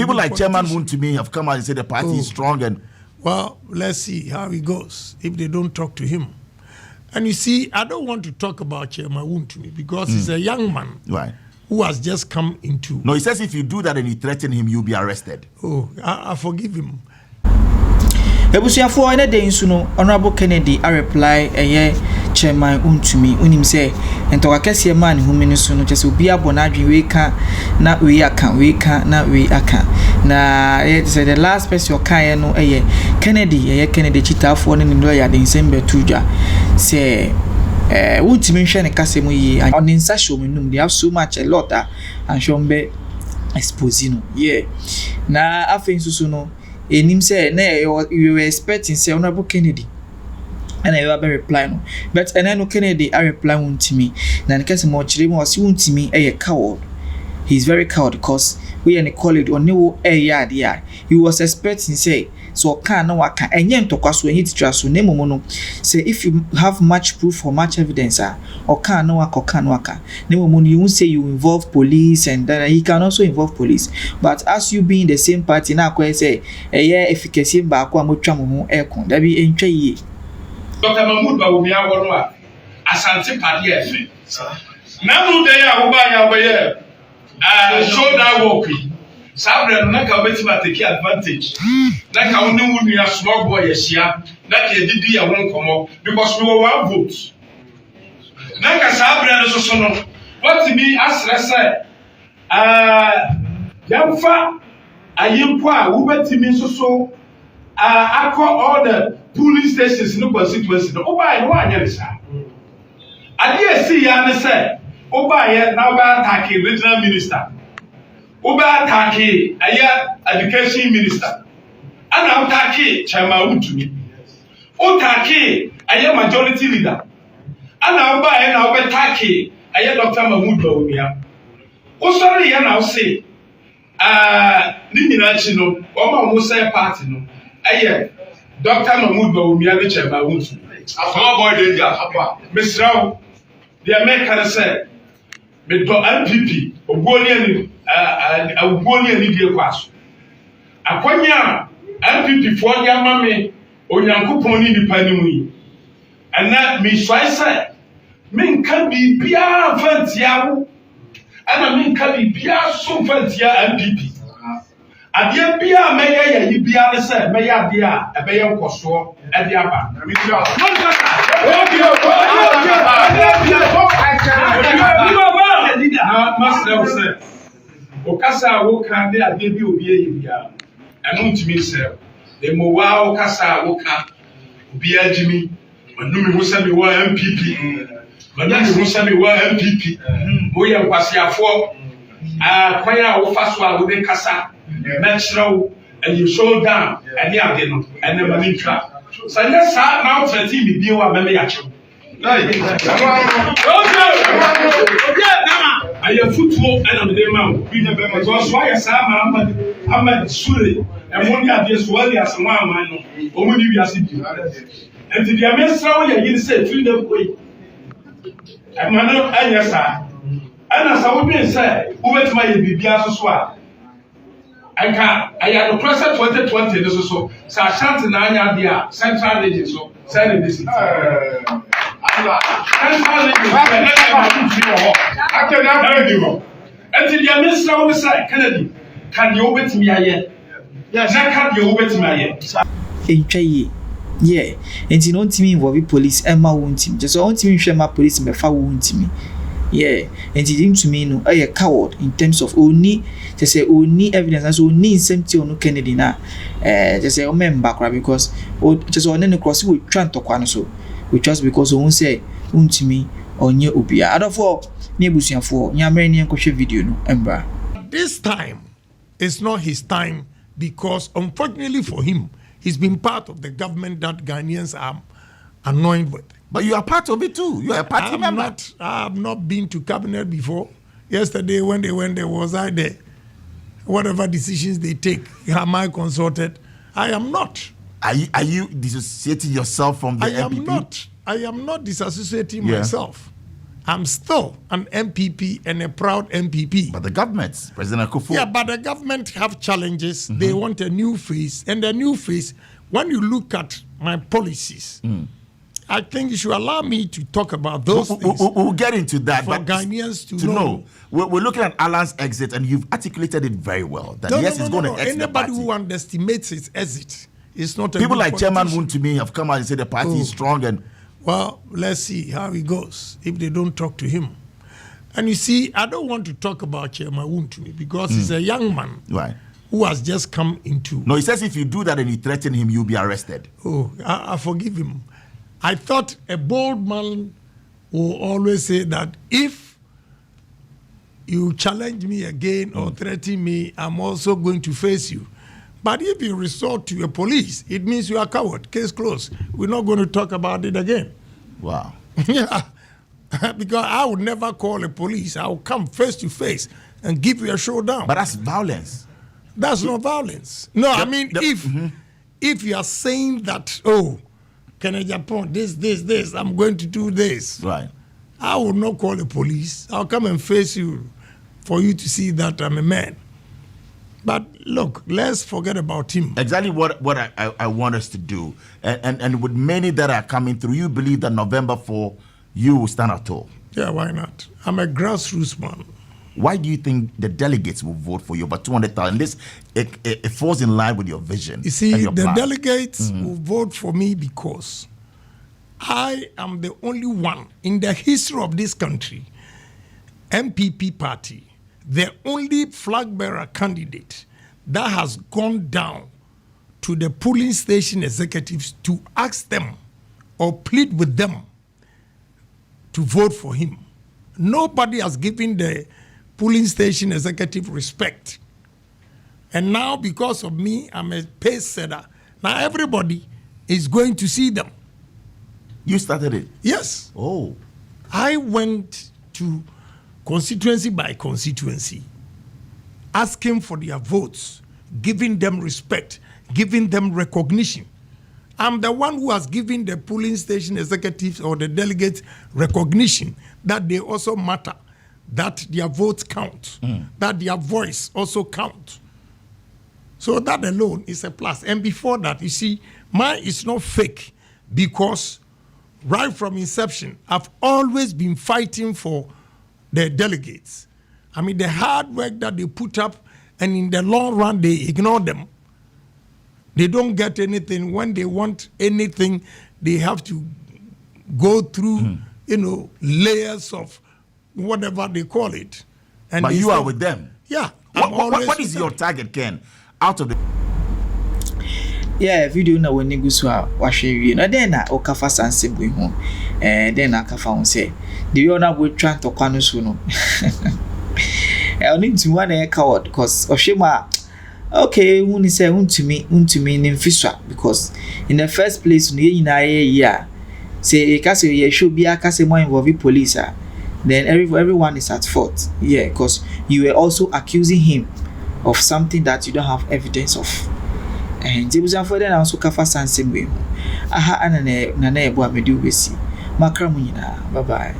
people like Chairman Wontumi have come out and said the party is strong and. Well, let's see how it goes if they don't talk to him. And you see, I don't want to talk about Chairman Wontumi because he's a young man who has just come into. No, he says if you do that and you threaten him, you'll be arrested. Oh, I forgive him. Ebusuafo ene dey nsu no Honorable Kennedy a reply Chairman Wontumi unim say entoka kese man humi no so no chese obi abona adwen we ka na we aka na say the last person kan no Kennedy Kennedy chitafo ne no ya den sembe tuja say Wontumi hwe ne kase mu yi on insa show me num they have so much a lot and show be Xposed no na afen susu no enim say na you were expecting say Honorable Kennedy and I have a reply no but and then Kennedy I reply Wontumi na nkese mo chire mo si Wontumi coward. He's very coward because we and colleague on no yard he was expecting say so can no waka enye ntokwa so enye teacher so nemo no say if you have much proof or much evidence or can no waka nemo no you won't say you involve police and then he can also involve police but as you be in the same party na kwa say efficacy ba kwa motwa mo ho ekon da bi entwa yi Dr. Mahmoud Bawumia wonwa Asante party efe na no dey a wo ba ya boye show that work Sabre na ka betima take advantage na ka woni wunu ya small boy yeshia na ka edidi ya won komo because we were one vote na ka sabre na so no what me asra say yamfa ayimpo a wo betimi so akọ all the police stations no constituency no oba no anya resa ade esi ya ne say oba ye na oba attack regional minister oba attack education minister ana attack Chairman Wontumi attack majority leader ana oba ye na oba attack Dr. Mahmoud Bawumia o sorry ya na o say ni nyina chi no o say party no Dr. Mahmoud Bawumia ne Chairman Wontumi small boy dey there Mr. The American said me to MPP ogoni ani die kwaso akonya MPP for dia mame onyankopon ni nipa ni mu yi ana me swai say me nka bibia fantia wo ana me nka bibia so fantia MPP adie bia meya ya yibia ne say meya de a ebeye nkoso e de aba Master said, Okasa woka de ade bi obi eyibia. Enu ntimi sel. E mo wa okasa woka obi agimi. Manumi ho se me wa MPP. Manumi ho se me wa MPP. Mo ye kwasiafo. Kwanya wo fa so a wo de kasa. Na chirawo and you show down and ya de no and never need trap. So let's now 13 bi wa me ya chew. I have football and I'm the man. We never because why I say I'm a Suri and one year this world as a man, only we are sitting. And the American you say freedom way. And man, and yes, sir. And as I would be say, who went my BBS as well. I had the present 2020 this so I shan't nanya dia central region so send this. Until the minister will say, Kennedy, can you wait me a yes, I can't you wait me yeah, and you know to me involve police and my own team. Just on to me share my police and my phone to me. Yeah, and it didn't to me no a coward in terms of only to say only evidence as only something on Kennedy na just say remember because just on any cross we try to kwan so we just because we say Wontumi onye obia adofo na ebusuafo nyamere ne enkohwe video no embra. This time is not his time because unfortunately for him he's been part of the government that Ghanaians are annoyed with. But you are part of it too. You are a party member. I have not been to cabinet before. Yesterday when they went there, was I there? Whatever decisions they take, am I consulted? I am not. Are you dissociating yourself from the MPP? I am not disassociating myself. I'm still an MPP and a proud MPP. But the government, President Akufo. Yeah, but the government have challenges. They want a new face. And the new face, when you look at my policies, I think you should allow me to talk about those things. We'll get into that. For but Ghanaians to know. We're looking at Alan's exit, and you've articulated it very well. That yes, it's going to exit the party. Anybody who underestimates its exit is not a people like Chairman politician. Wontumi have come out and said the party is strong. And well, let's see how it goes if they don't talk to him. And you see, I don't want to talk about Chairman Wontumi because he's a young man who has just come into. No, he says if you do that and you threaten him, you'll be arrested. Oh, I forgive him. I thought a bold man will always say that if you challenge me again or threaten me, I'm also going to face you. But if you resort to a police, it means you are a coward. Case closed. We're not going to talk about it again. Wow. Yeah. Because I would never call a police. I will come face to face and give you a showdown. But that's violence. That's not violence. No, I mean, if you are saying that, oh, can I Japan, this, I'm going to do this. Right. I will not call the police. I'll come and face you for you to see that I'm a man. But look, let's forget about him. Exactly what I want us to do. And with many that are coming through, you believe that November 4, you will stand at all? Yeah, why not? I'm a grassroots man. Why do you think the delegates will vote for you? But 200,000, this it falls in line with your vision. You see, and your the plan. delegates will vote for me because I am the only one in the history of this country, MPP party, the only flag bearer candidate that has gone down to the polling station executives to ask them or plead with them to vote for him. Nobody has given the polling station executive respect. And now, because of me, I'm a pace setter. Now everybody is going to see them. You started it? Yes. Oh. I went to constituency by constituency, asking for their votes, giving them respect, giving them recognition. I'm the one who has given the polling station executives or the delegates recognition that they also matter, that their votes count, that their voice also counts. So that alone is a plus. And before that, you see, mine is not fake because right from inception, I've always been fighting for the delegates. I mean, the hard work that they put up, and in the long run, they ignore them. They don't get anything. When they want anything, they have to go through, layers of whatever they call it. And but you are with them. Yeah. What is your target, Ken? Out of the video na woni gusu a wahwe wie na den na okafa sansebui ho den na akafa ho se the you na go try to kwano so no oni ntiwa na e coward cause ohwema okay woni say untumi ne mfiswa because in the first place no yina ye a say e ka say ye show bia ka say more involve police then everyone is at fault. Yeah, because you were also accusing him of something that you don't have evidence of. And Jebusan for then also kafa sansebui. Aha anane na ebo amedi ubesi. Makra munyina. Bye bye.